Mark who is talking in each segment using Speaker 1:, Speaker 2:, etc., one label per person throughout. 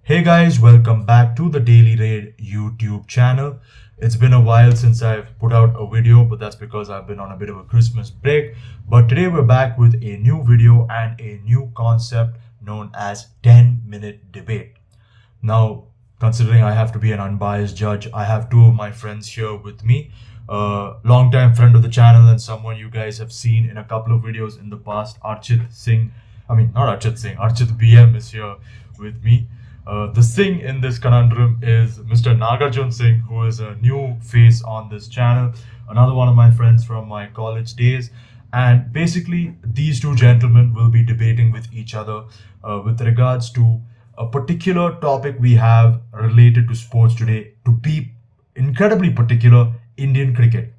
Speaker 1: Hey guys, welcome back to the Daily Raid YouTube channel. It's been a while since I've put out a video, but that's because I've been on a bit of a Christmas break. But today we're back with a new video and a new concept known as 10-minute debate. Now, considering I have to be an unbiased judge, I have two of my friends here with me. Long-time friend of the channel and someone you guys have seen in a couple of videos in the past, Archit Singh. I mean, not Archit Singh, Archit BM is here with me. The Singh in this conundrum is Mr. Nagarjun Singh, who is a new face on this channel, another one of my friends from my college days. And basically, these two gentlemen will be debating with each other with regards to a particular topic we have related to sports today, to be incredibly particular, Indian cricket.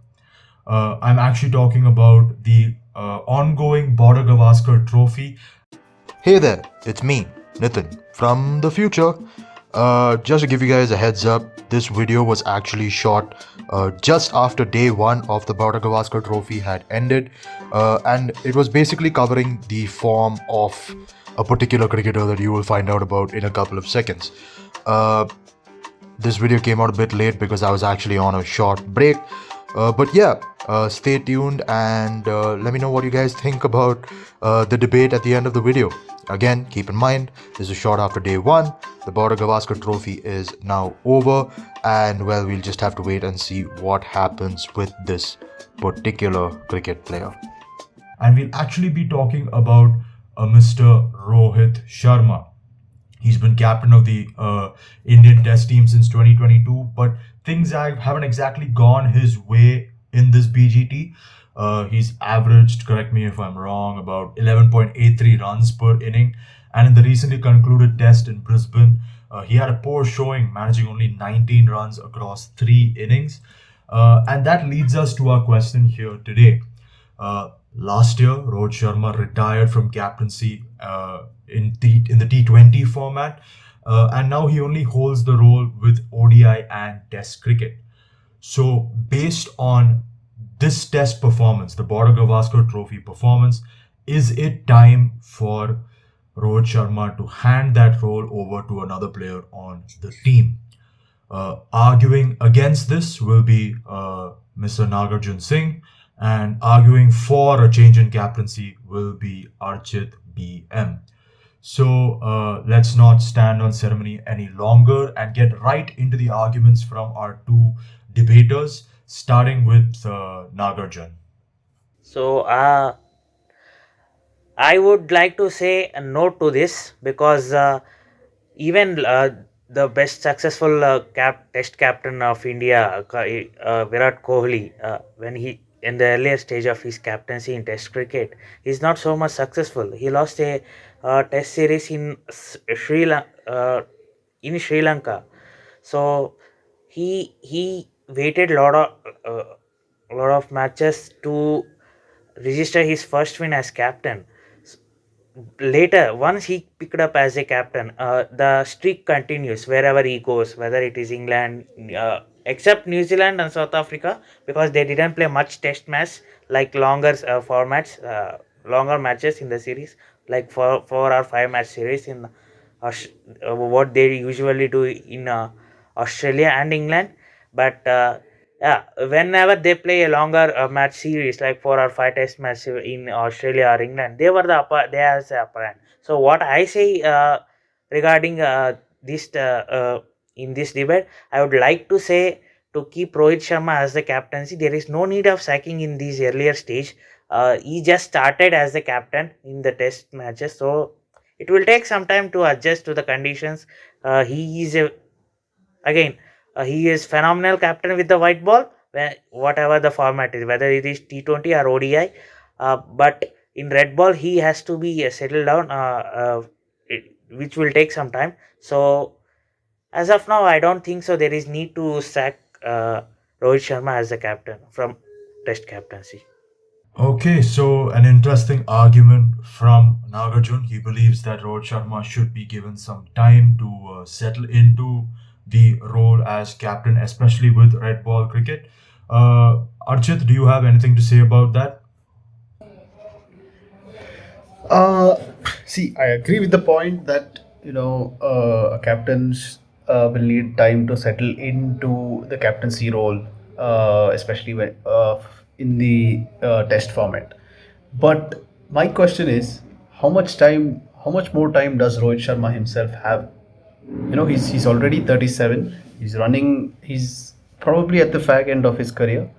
Speaker 1: I'm actually talking about the ongoing Border Gavaskar Trophy.
Speaker 2: Hey there, it's me, Nitin, from the future. Just to give you guys a heads up, this video was actually shot just after day one of the Border Gavaskar Trophy had ended, and it was basically covering the form of a particular cricketer that you will find out about in a couple of seconds. This video came out a bit late because I was actually on a short break. But yeah, stay tuned and let me know what you guys think about the debate at the end of the video. Again, keep in mind, this is short after day one. The Border Gavaskar Trophy is now over, and well, we'll just have to wait and see what happens with this particular cricket player.
Speaker 1: And we'll actually be talking about Mr. Rohit Sharma. He's been captain of the Indian Test team since 2022, but things haven't exactly gone his way in this BGT. He's averaged, correct me if I'm wrong, about 11.83 runs per inning. And in the recently concluded test in Brisbane, he had a poor showing, managing only 19 runs across 3 innings. And that leads us to our question here today. Last year, Rohit Sharma retired from captaincy in the T20 format, and now he only holds the role with ODI and Test cricket. So, based on this Test performance, the Border Gavaskar Trophy performance, is it time for Rohit Sharma to hand that role over to another player on the team? Arguing against this will be Mr. Nagarjun Singh, and arguing for a change in captaincy will be Archit BM. So let's not stand on ceremony any longer and get right into the arguments from our two debaters, starting with Nagarjun.
Speaker 3: So I would like to say a no to this because even the best successful test captain of India, Virat Kohli, when he in the earlier stage of his captaincy in Test cricket, is not so much successful. He lost a Test series in Sri Lanka. So he waited a lot of matches to register his first win as captain. Later, once he picked up as a captain, the streak continues wherever he goes, whether it is England, except New Zealand and South Africa, because they didn't play much test match like longer formats, longer matches in the series, like 4 or 5 match series in what they usually do in Australia and England. But yeah, whenever they play a longer match series like 4 or 5 test match in Australia or England, they are the upper hand. So what I say regarding this in this debate, I would like to say to keep Rohit Sharma as the captaincy. There is no need of sacking in this earlier stage. He just started as the captain in the test matches, so it will take some time to adjust to the conditions. He is a Again, he is phenomenal captain with the white ball, whatever the format is, whether it is T20 or ODI. But in red ball, he has to be settled down, which will take some time. So as of now, I don't think so. There is need to sack Rohit Sharma as the captain from Test captaincy.
Speaker 1: Okay, so an interesting argument from Nagarjun. He believes that Rohit Sharma should be given some time to settle into the role as captain, especially with red ball cricket. Archit, do you have anything to say about that?
Speaker 4: Uh, See, I agree with the point that a captain will need time to settle into the captaincy role, especially when in the test format. But my question is, how much more time does Rohit Sharma himself have? He's already 37. He's probably at the fag end of his career,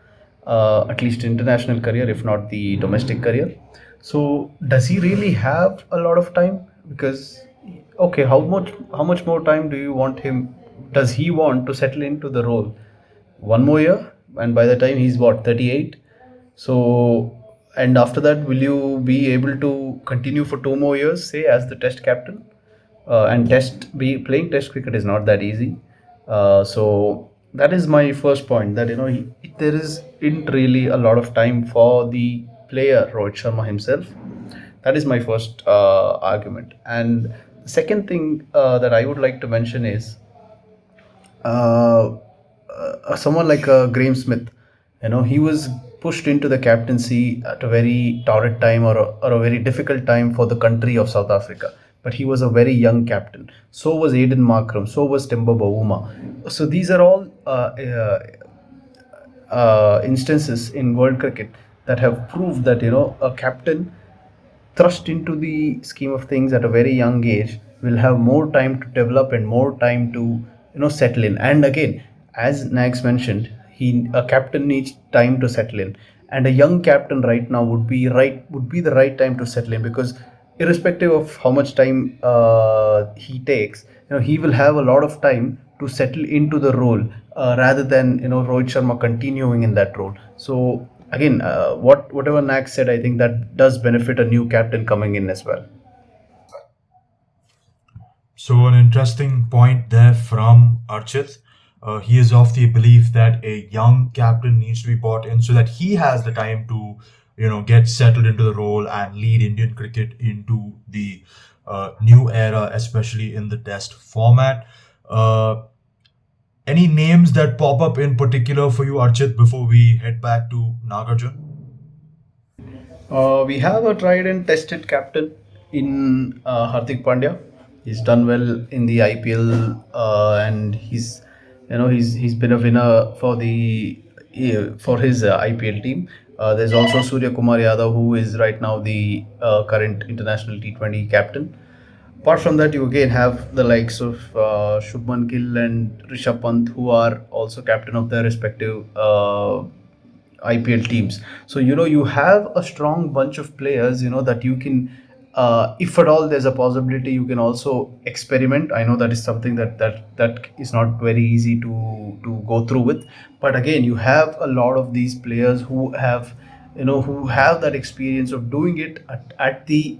Speaker 4: at least international career, if not the domestic career. So does he really have a lot of time? Because okay, how much more time do you want him? Does he want to settle into the role? One more year, and by the time he's what, 38. So, and after that, will you be able to continue for 2 more years, say, as the test captain? And test be playing test cricket is not that easy. So that is my first point, that there isn't really a lot of time for the player Rohit Sharma himself. That is my first argument. And the second thing that I would like to mention is uh, someone like Graham Smith. He was pushed into the captaincy at a very torrid time, or a very difficult time for the country of South Africa. But he was a very young captain. So was Aiden Markram. So was Timber Bavuma. So these are all instances in world cricket that have proved that a captain thrust into the scheme of things at a very young age will have more time to develop and more time to settle in. And again, as Nags mentioned, he a captain needs time to settle in, and a young captain right now would be the right time to settle in, because irrespective of how much time he takes, he will have a lot of time to settle into the role, rather than Rohit Sharma continuing in that role. So again, whatever Nak said, I think that does benefit a new captain coming in as well.
Speaker 1: So, an interesting point there from Archit. He is of the belief that a young captain needs to be brought in so that he has the time to, get settled into the role and lead Indian cricket into the new era, especially in the Test format. Uh, any names that pop up in particular for you, Archit, before we head back to Nagarjun?
Speaker 4: We have a tried and tested captain in Hardik Pandya. He's done well in the IPL, and he's been a winner for the for his IPL team. There's also Surya Kumar Yadav, who is right now the current international T20 captain. Apart from that, you again have the likes of Shubman Gill and Rishabh Pant, who are also captain of their respective IPL teams. So you have a strong bunch of players. That you can, if at all there's a possibility, you can also experiment. I know that is something that is not very easy to go through with. But again, you have a lot of these players who have that experience of doing it at the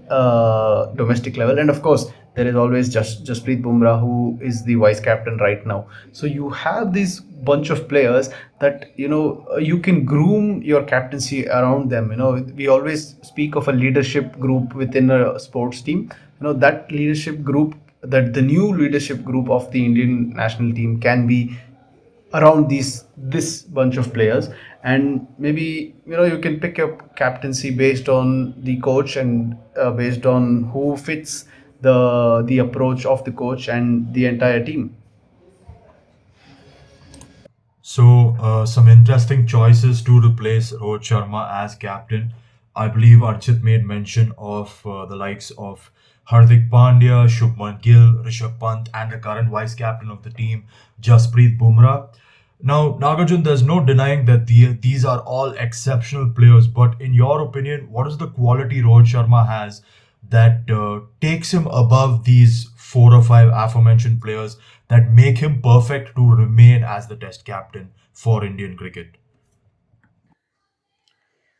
Speaker 4: domestic level. And of course, there is always Jasprit Bumrah, who is the vice captain right now. So you have this bunch of players that you can groom your captaincy around them. We always speak of a leadership group within a sports team. That leadership group, that the new leadership group of the Indian national team can be around this bunch of players. And maybe you can pick up captaincy based on the coach, and based on who fits the approach of the coach and the entire team.
Speaker 1: So, some interesting choices to replace Rohit Sharma as captain. I believe Archit made mention of the likes of Hardik Pandya, Shubman Gill, Rishabh Pant, and the current vice captain of the team, Jasprit Bumrah. Now, Nagarjun, there's no denying that these are all exceptional players, but in your opinion, what is the quality Rohit Sharma has that takes him above these four or five aforementioned players that make him perfect to remain as the test captain for Indian cricket?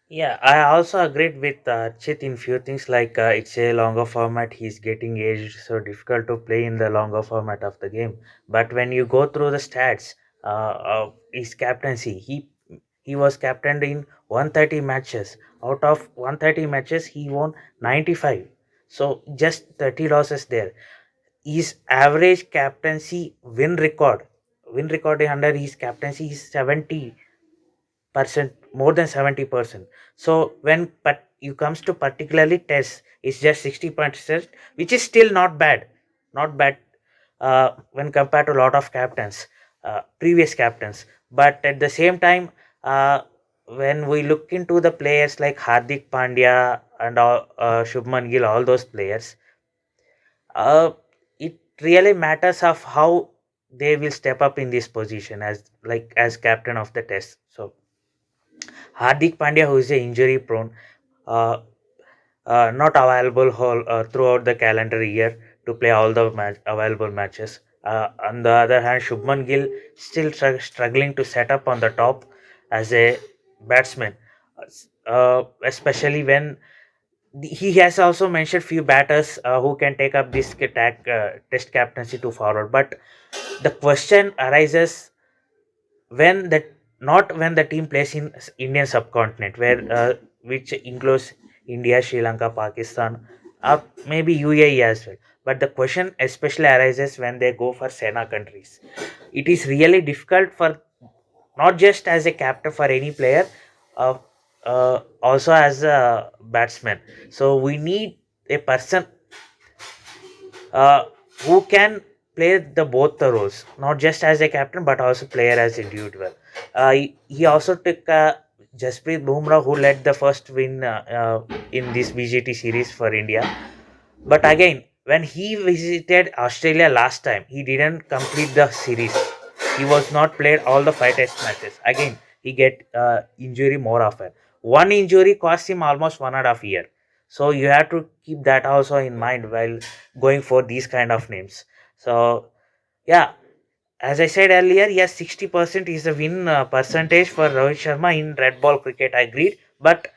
Speaker 3: Yeah, I also agreed with Chit in few things, like it's a longer format. He's getting aged, so difficult to play in the longer format of the game. But when you go through the stats of his captaincy, he was captained in 130 matches. Out of 130 matches, he won 95. So just 30 losses there. His average captaincy win record under his captaincy is 70%, more than 70%. So when but you comes to particularly tests, it's just 60%, which is still not bad. not bad when compared to a lot of captains, previous captains. But at the same time, when we look into the players like Hardik Pandya and Shubman Gill, all those players, uh, it really matters of how they will step up in this position as like as captain of the test. So Hardik Pandya, who is a injury prone, uh, not available throughout the calendar year to play all the available matches. On the other hand, Shubman Gill still struggling to set up on the top as a batsman, especially when he has also mentioned few batters who can take up this test captaincy to forward. But the question arises when the not when the team plays in Indian subcontinent, where which includes India, Sri Lanka, Pakistan, or maybe UAE as well. But the question especially arises when they go for Sena countries. It is really difficult for not just as a captain for any player, uh, also as a batsman. So we need a person uh, who can play the both the roles, not just as a captain but also player as individual. He also took Jasprit Bumrah, who led the first win in this BGT series for India. But again, when he visited Australia last time, he didn't complete the series. He was not played all the five test matches. Again, he get injury more often. One injury cost him almost 1.5 year. So you have to keep that also in mind while going for these kind of names. So yeah, as I said earlier, yes, 60% is the win percentage for Rohit Sharma in red ball cricket. I agreed, but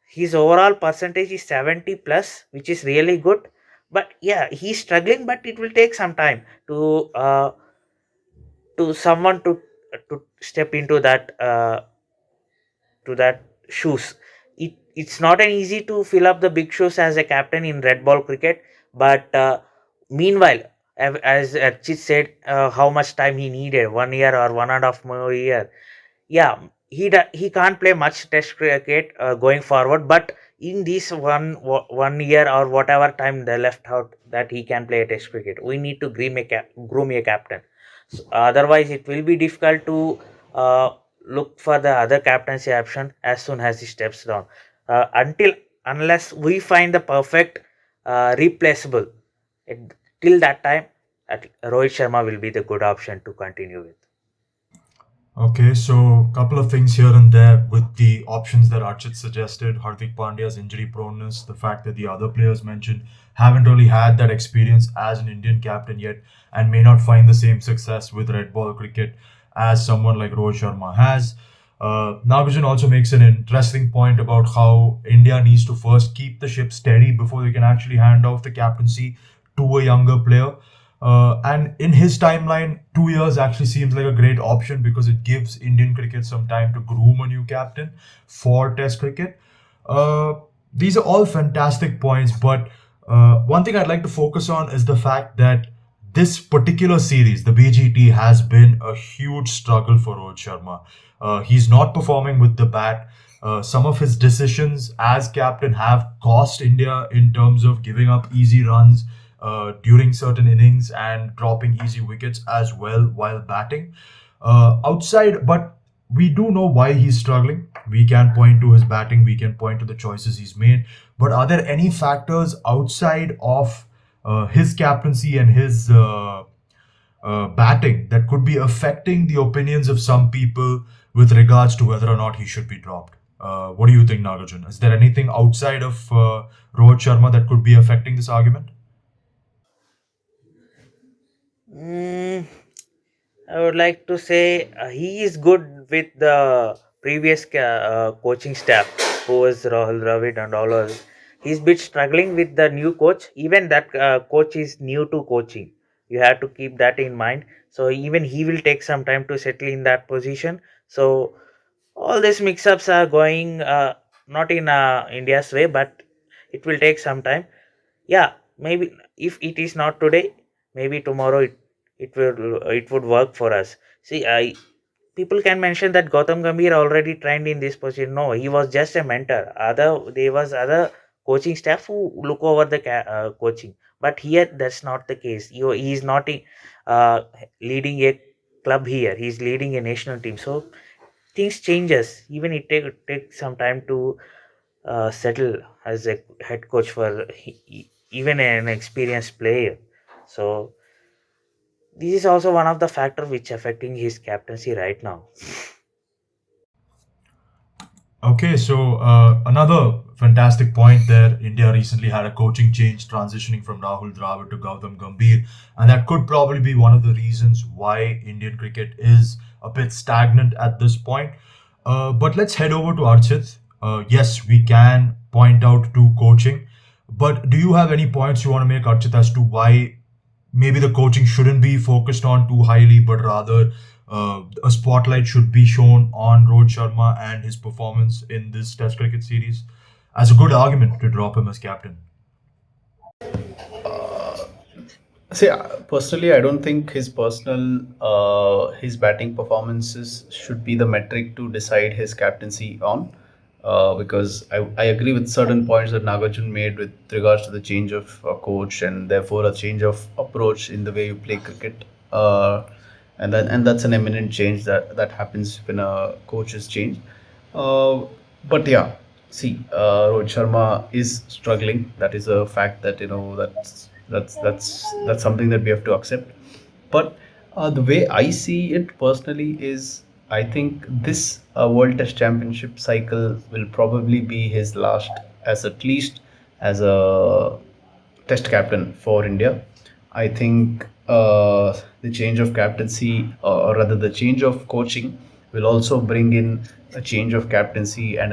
Speaker 3: his overall percentage is 70 plus, which is really good. But yeah, he's struggling, but it will take some time to someone to step into that shoes. It's not an easy to fill up the big shoes as a captain in red ball cricket. But meanwhile, as Archit said, how much time he needed, 1 year or 1.5 more year. Yeah, he can't play much test cricket going forward, but in this 1 year or whatever time they left out that he can play test cricket, we need to groom a captain. So, otherwise it will be difficult to uh, look for the other captaincy option as soon as he steps down, until unless we find the perfect replaceable. It, till that time, Rohit Sharma will be the good option to continue with.
Speaker 1: Okay, so couple of things here and there with the options that Archit suggested, Hardik Pandya's injury proneness, the fact that the other players mentioned haven't really had that experience as an Indian captain yet and may not find the same success with red ball cricket as someone like Rohit Sharma has. Nagarjun also makes an interesting point about how India needs to first keep the ship steady before they can actually hand off the captaincy to a younger player. And in his timeline, 2 years actually seems like a great option because it gives Indian cricket some time to groom a new captain for Test cricket. Uh, these are all fantastic points, but one thing I'd like to focus on is the fact that this particular series, the BGT, has been a huge struggle for Rohit Sharma. He's not performing with the bat. Some of his decisions as captain have cost India in terms of giving up easy runs during certain innings and dropping easy wickets as well while batting. Outside, but we do know why he's struggling. We can point to his batting, we can point to the choices he's made. But are there any factors outside of his captaincy and his batting that could be affecting the opinions of some people with regards to whether or not he should be dropped? What do you think, Nagarjun? Is there anything outside of Rohit Sharma that could be affecting this argument?
Speaker 3: Mm, I would like to say he is good with the previous coaching staff, who was Rahul Dravid and all. He's bit struggling with the new coach. Even that coach is new to coaching. You have to keep that in mind. So even he will take some time to settle in that position. So all these mix-ups are going not in India's way, but it will take some time. Yeah, maybe if it is not today, maybe tomorrow it would work for us. See, I people can mention that Gautam Gambhir already trained in this position. No, he was just a mentor. Other there was other coaching staff who look over the coaching, But here that's not the case. He is not uh, leading a club here. He's leading a national team. So things changes. Even it take some time to settle as a head coach for even an experienced player. So this is also one of the factor which affecting his captaincy right now.
Speaker 1: Okay, so another fantastic point there. India recently had a coaching change, transitioning from Rahul Dravid to Gautam Gambhir, and that could probably be one of the reasons why Indian cricket is a bit stagnant at this point. But let's head over to Archit. Yes, we can point out to coaching, but do you have any points you want to make, Archit, as to why maybe the coaching shouldn't be focused on too highly, but rather a spotlight should be shown on Rohit Sharma and his performance in this Test cricket series as a good argument to drop him as captain.
Speaker 4: See, personally, I don't think his batting performances should be the metric to decide his captaincy on, because I agree with certain points that Nagarjun made with regards to the change of coach and therefore a change of approach in the way you play cricket, and that's an eminent change that happens when a coach is changed. Uh, but yeah, see, Rohit Sharma is struggling. That is a fact that that's something that we have to accept. But the way I see it personally is, I think this World Test Championship cycle will probably be his last, as at least as a test captain for India. I think the change of captaincy, or rather the change of coaching, will also bring in a change of captaincy and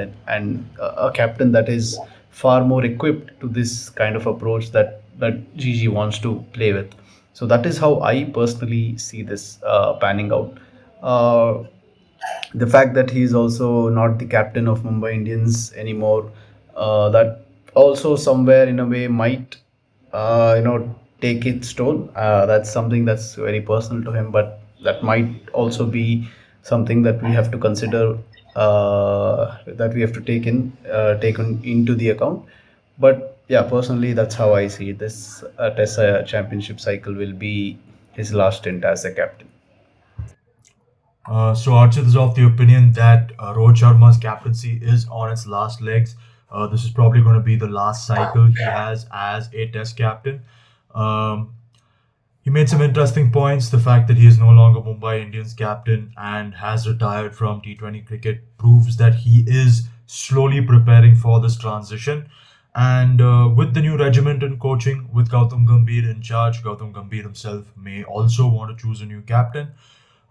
Speaker 4: a captain that is far more equipped to this kind of approach that Gigi wants to play with. So that is how I personally see this panning out. Uh, the fact that he is also not the captain of Mumbai Indians anymore, that also somewhere in a way might, take its toll. That's something that's very personal to him, but that might also be something that we have to consider, that we have to take into the account. But yeah, personally, that's how I see it. This Test championship cycle will be his last stint as a captain.
Speaker 1: So Archit is of the opinion that Rohit Sharma's captaincy is on its last legs. This is probably going to be the last cycle he has as a Test captain. Um, He made some interesting points. The fact that he is no longer Mumbai Indians captain and has retired from T20 cricket proves that he is slowly preparing for this transition. And with the new regiment and coaching, with Gautam Gambhir in charge, Gautam Gambhir himself may also want to choose a new captain.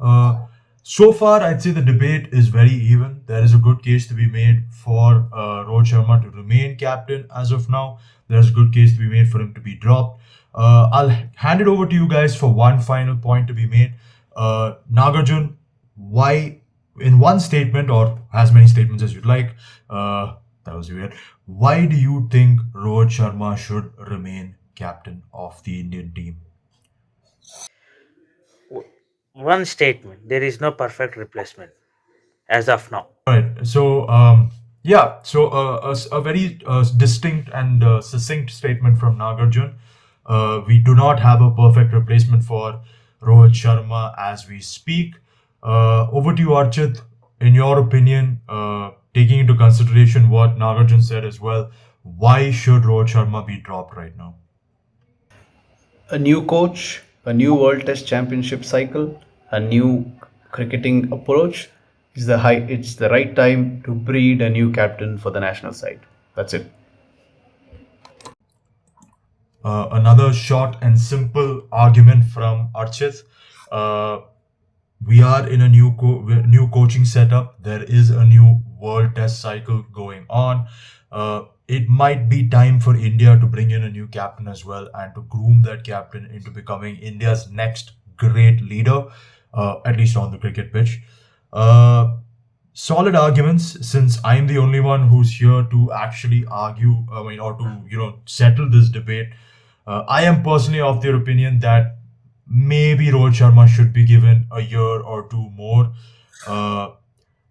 Speaker 1: Uh, so far, I'd say the debate is very even. There is a good case to be made for Rohit Sharma to remain captain as of now. There's a good case to be made for him to be dropped. I'll hand it over to you guys for one final point to be made. Nagarjun, why, in one statement or as many statements as you'd like, that was weird. Why do you think Rohit Sharma should remain captain of the Indian team?
Speaker 3: One statement: there is no perfect replacement as of now.
Speaker 1: All right. So, yeah. So, a very distinct and succinct statement from Nagarjun. We do not have a perfect replacement for Rohit Sharma as we speak. Over to you, Archit. In your opinion, taking into consideration what Nagarjun said as well, why should Rohit Sharma be dropped right now?
Speaker 4: A new coach, a new World Test Championship cycle, a new cricketing approach. It's the right time to breed a new captain for the national side. That's it.
Speaker 1: Another short and simple argument from Archit. Uh, we are in a new coaching setup. There is a new world test cycle going on. It might be time for India to bring in a new captain as well and to groom that captain into becoming India's next great leader, at least on the cricket pitch. Uh, Solid arguments, since I'm the only one who's here to actually argue, I mean, or to, settle this debate. I am personally of their opinion that maybe Rohit Sharma should be given a year or two more. Uh,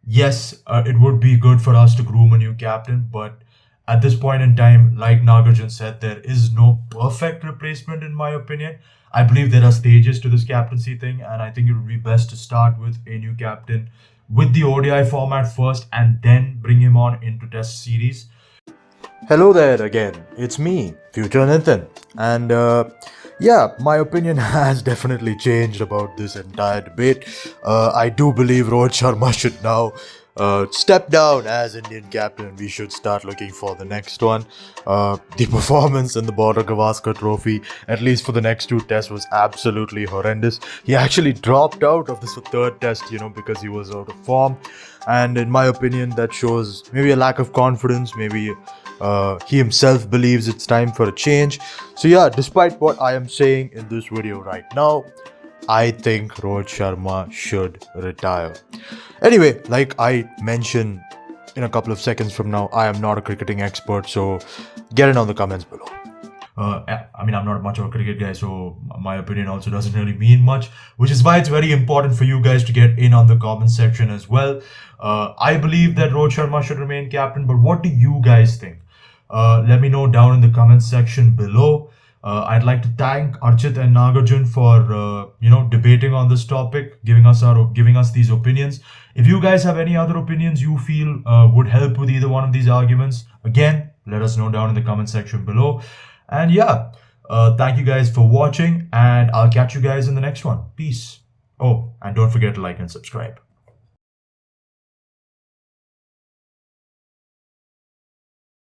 Speaker 1: yes, it would be good for us to groom a new captain, but at this point in time, like Nagarjun said, there is no perfect replacement in my opinion. I believe there are stages to this captaincy thing, and I think it would be best to start with a new captain with the ODI format first and then bring him on into test series.
Speaker 2: Hello there again, it's me, Future Nathan. And yeah, my opinion has definitely changed about this entire debate. I do believe Rohit Sharma should now step down as Indian captain. We should start looking for the next one. The performance in the Border Gavaskar Trophy, at least for the next two tests, was absolutely horrendous. He actually dropped out of this third test, because he was out of form. And in my opinion, that shows maybe a lack of confidence, maybe he himself believes it's time for a change. So yeah, despite what I am saying in this video right now, I think Rohit Sharma should retire. Anyway, like I mentioned, in a couple of seconds from now, I am not a cricketing expert, so get in on the comments below.
Speaker 1: I mean, I'm not much of a cricket guy, so my opinion also doesn't really mean much, which is why it's very important for you guys to get in on the comment section as well. I believe that Rohit Sharma should remain captain, but what do you guys think? Let me know down in the comment section below. I'd like to thank Archit and Nagarjun for debating on this topic, giving us these opinions. If you guys have any other opinions you feel would help with either one of these arguments, again, let us know down in the comment section below. And yeah, thank you guys for watching, and I'll catch you guys in the next one. Peace. Oh, and don't forget to like and subscribe.